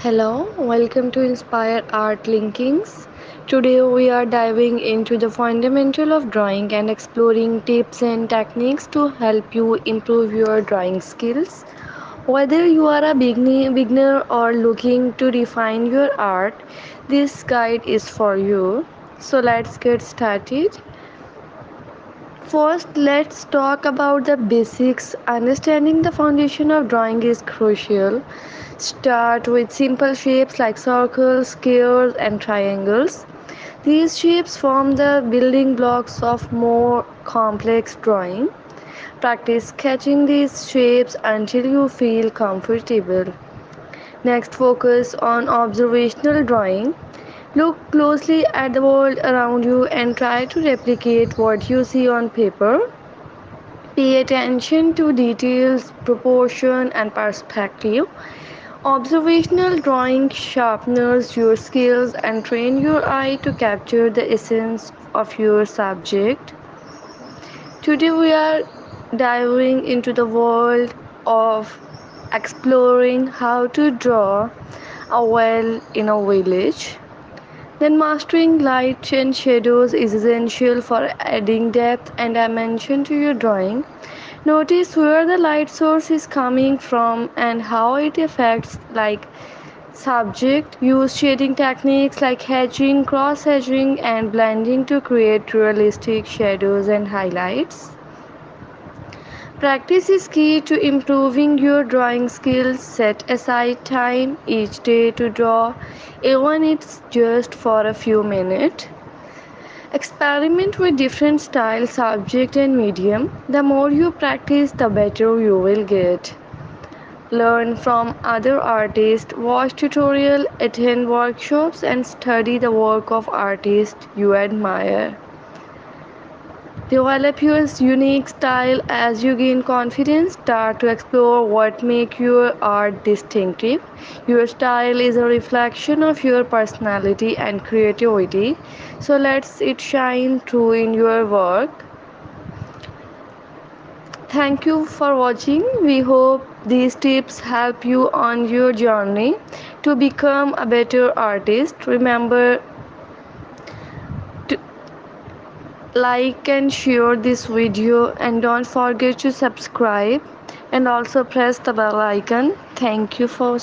Hello, welcome to Inspire Art Linkings. Today we are diving into the fundamental of drawing and exploring tips and techniques to help you improve your drawing skills. Whether you are a beginner or looking to refine your art, this guide is for you. So let's get started. First, let's talk about the basics. Understanding the foundation of drawing is crucial. Start with simple shapes like circles, squares, and triangles. These shapes form the building blocks of more complex drawing. Practice sketching these shapes until you feel comfortable. Next, focus on observational drawing. Look closely at the world around you and try to replicate what you see on paper. Pay attention to details, proportion, and perspective. Observational drawing sharpens your skills and train your eye to capture the essence of your subject. Today we are diving into the world of exploring how to draw a well in a village. Then mastering light and shadows is essential for adding depth and dimension to your drawing. Notice where the light source is coming from and how it affects like subject. Use shading techniques like hedging, cross hedging and blending to create realistic shadows and highlights. Practice is key to improving your drawing skills. Set aside time each day to draw, even if it's just for a few minutes. Experiment with different styles, subject, and medium. The more you practice, the better you will get. Learn from other artists, watch tutorials, attend workshops, and study the work of artists you admire. Develop your unique style as you gain confidence. Start to explore what makes your art distinctive. Your style is a reflection of your personality and creativity. So let it shine through in your work. Thank you for watching. We hope these tips help you on your journey to become a better artist. Remember to like and share this video and don't forget to subscribe and also press the bell icon. Thank you for